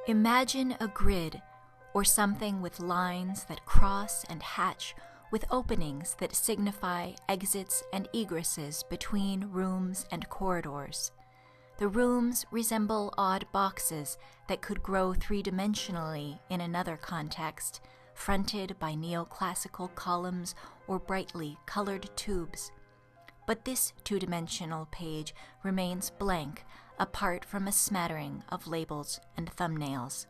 Imagine a grid, or something with lines that cross and hatch, with openings that signify exits and egresses between rooms and corridors. The rooms resemble odd boxes that could grow three-dimensionally in another context, fronted by neoclassical columns or brightly colored tubes. But this two-dimensional page remains blank, apart from a smattering of labels and thumbnails.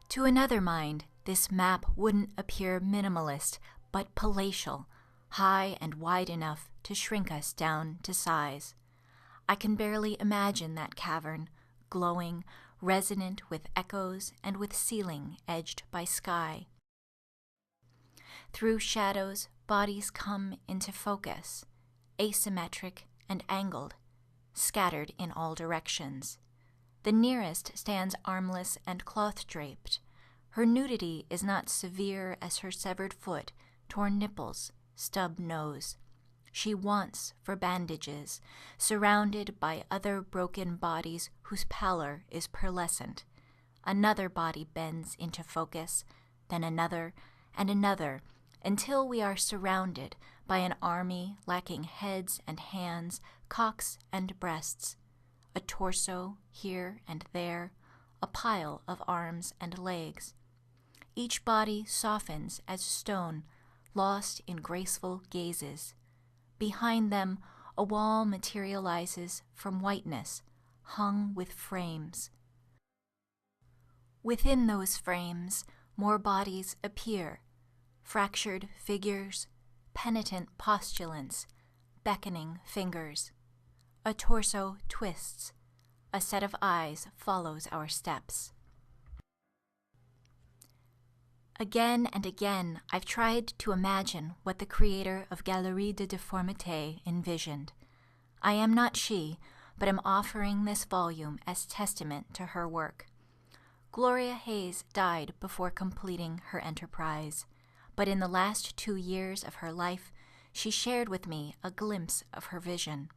To another mind, this map wouldn't appear minimalist, but palatial, high and wide enough to shrink us down to size. I can barely imagine that cavern, glowing, resonant with echoes and with ceiling edged by sky. Through shadows, bodies come into focus, asymmetric and angled, scattered in all directions. The nearest stands armless and cloth-draped. Her nudity is not severe as her severed foot, torn nipples, stubbed nose. She wants for bandages, surrounded by other broken bodies whose pallor is pearlescent. Another body bends into focus, then another, and another, until we are surrounded by an army lacking heads and hands, cocks and breasts, a torso here and there, a pile of arms and legs. Each body softens as stone, lost in graceful gazes. Behind them, a wall materializes from whiteness, hung with frames. Within those frames, more bodies appear, fractured figures, penitent postulants, beckoning fingers. A torso twists. A set of eyes follows our steps. Again and again, I've tried to imagine what the creator of GalerieDeDifformite envisioned. I am not she, but am offering this volume as testament to her work. Gloria Hayes died before completing her enterprise, but in the last 2 years of her life, she shared with me a glimpse of her vision.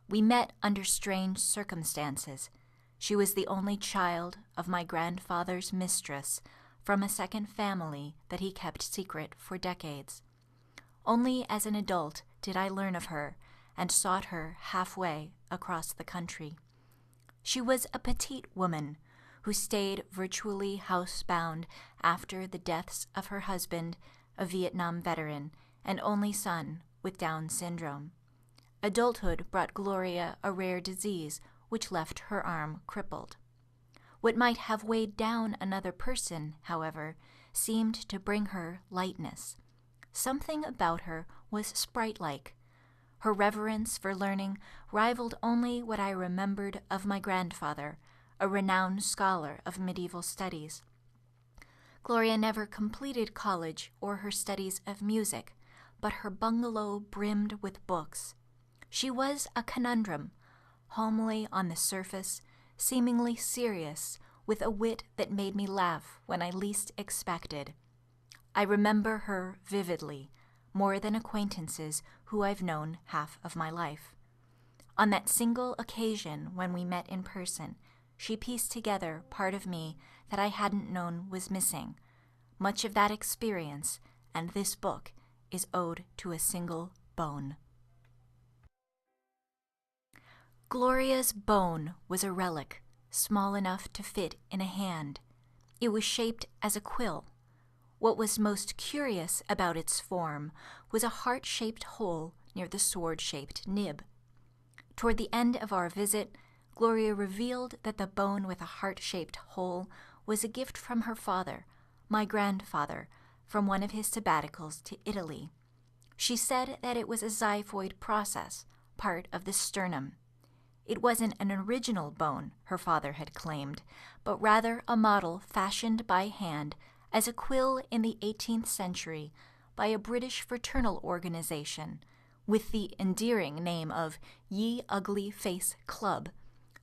We met under strange circumstances. She was the only child of my grandfather's mistress, from a second family that he kept secret for decades. Only as an adult did I learn of her and sought her halfway across the country. She was a petite woman who stayed virtually housebound after the deaths of her husband, a Vietnam veteran, and only son with Down syndrome. Adulthood brought Gloria a rare disease which left her arm crippled. What might have weighed down another person, however, seemed to bring her lightness. Something about her was sprite-like. Her reverence for learning rivaled only what I remembered of my grandfather, a renowned scholar of medieval studies. Gloria never completed college or her studies of music, but her bungalow brimmed with books. She was a conundrum, homely on the surface, seemingly serious, with a wit that made me laugh when I least expected. I remember her vividly, more than acquaintances who I've known half of my life. On that single occasion when we met in person, she pieced together part of me that I hadn't known was missing. Much of that experience, and this book, is owed to a single bone. Gloria's bone was a relic, small enough to fit in a hand. It was shaped as a quill. What was most curious about its form was a heart-shaped hole near the sword-shaped nib. Toward the end of our visit, Gloria revealed that the bone with a heart-shaped hole was a gift from her father, my grandfather, from one of his sabbaticals to Italy. She said that it was a xiphoid process, part of the sternum. It wasn't an original bone, her father had claimed, but rather a model fashioned by hand as a quill in the 18th century by a British fraternal organization with the endearing name of Ye Ugly Face Club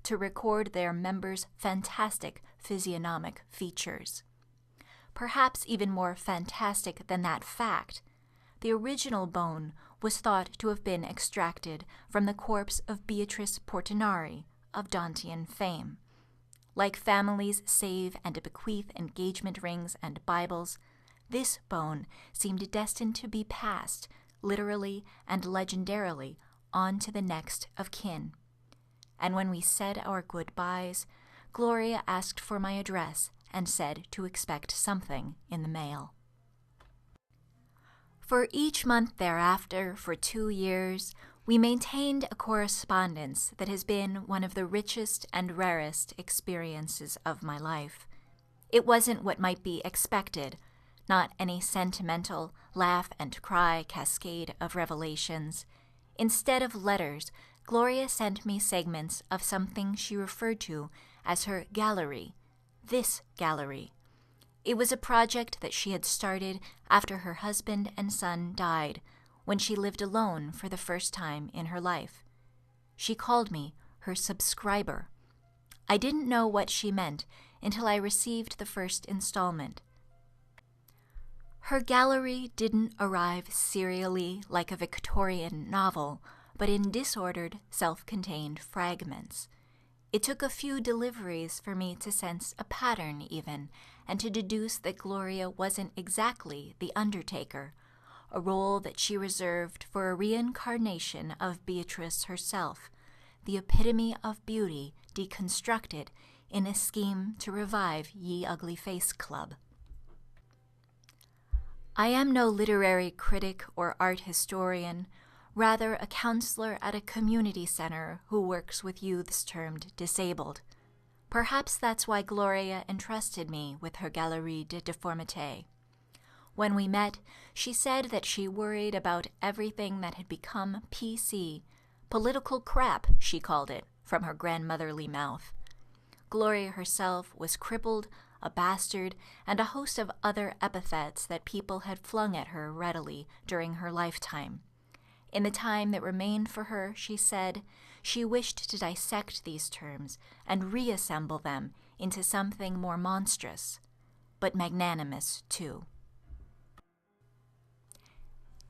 to record their members' fantastic physiognomic features. Perhaps even more fantastic than that fact, the original bone was thought to have been extracted from the corpse of Beatrice Portinari, of Dantean fame. Like families save and bequeath engagement rings and Bibles, this bone seemed destined to be passed, literally and legendarily, on to the next of kin. And when we said our goodbyes, Gloria asked for my address and said to expect something in the mail. For each month thereafter, for 2 years, we maintained a correspondence that has been one of the richest and rarest experiences of my life. It wasn't what might be expected, not any sentimental laugh and cry cascade of revelations. Instead of letters, Gloria sent me segments of something she referred to as her gallery, this gallery. It was a project that she had started after her husband and son died, when she lived alone for the first time in her life. She called me her subscriber. I didn't know what she meant until I received the first installment. Her gallery didn't arrive serially like a Victorian novel, but in disordered, self-contained fragments. It took a few deliveries for me to sense a pattern even, and to deduce that Gloria wasn't exactly the Undertaker, a role that she reserved for a reincarnation of Beatrice herself, the epitome of beauty deconstructed in a scheme to revive Ye Ugly Face Club. I am no literary critic or art historian, rather a counselor at a community center who works with youths termed disabled. Perhaps that's why Gloria entrusted me with her GalerieDeDifformite. When we met, she said that she worried about everything that had become PC, political crap, she called it, from her grandmotherly mouth. Gloria herself was crippled, a bastard, and a host of other epithets that people had flung at her readily during her lifetime. In the time that remained for her, she said, she wished to dissect these terms and reassemble them into something more monstrous, but magnanimous too.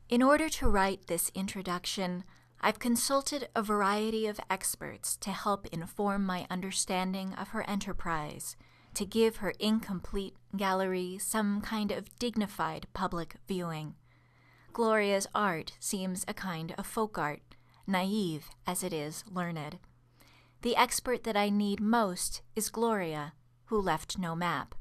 In order to write this introduction, I've consulted a variety of experts to help inform my understanding of her enterprise, to give her incomplete gallery some kind of dignified public viewing. Gloria's art seems a kind of folk art, naive as it is learned. The expert that I need most is Gloria, who left no map.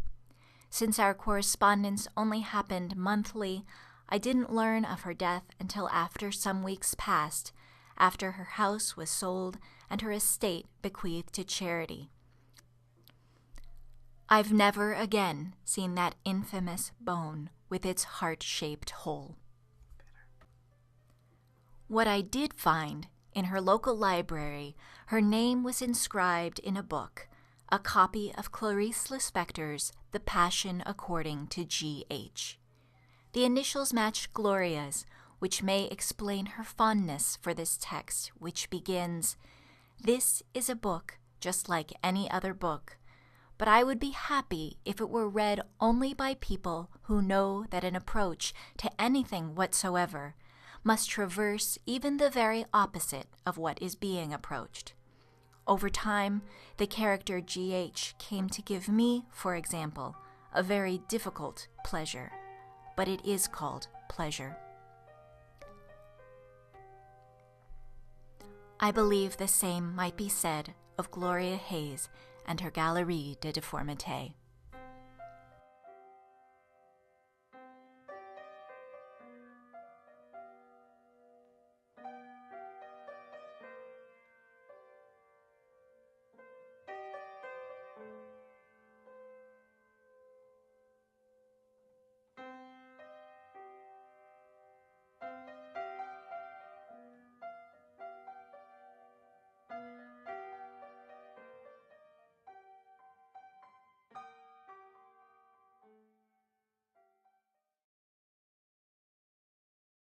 Since our correspondence only happened monthly, I didn't learn of her death until after some weeks passed, after her house was sold and her estate bequeathed to charity. I've never again seen that infamous bone with its heart-shaped hole. What I did find, in her local library, her name was inscribed in a book, a copy of Clarice Lispector's The Passion According to G.H. The initials matched Gloria's, which may explain her fondness for this text, which begins, "This is a book just like any other book, but I would be happy if it were read only by people who know that an approach to anything whatsoever must traverse even the very opposite of what is being approached." Over time, the character G.H. came to give me, for example, a very difficult pleasure, but it is called pleasure. I believe the same might be said of Gloria Hayes and her GalerieDeDifformite.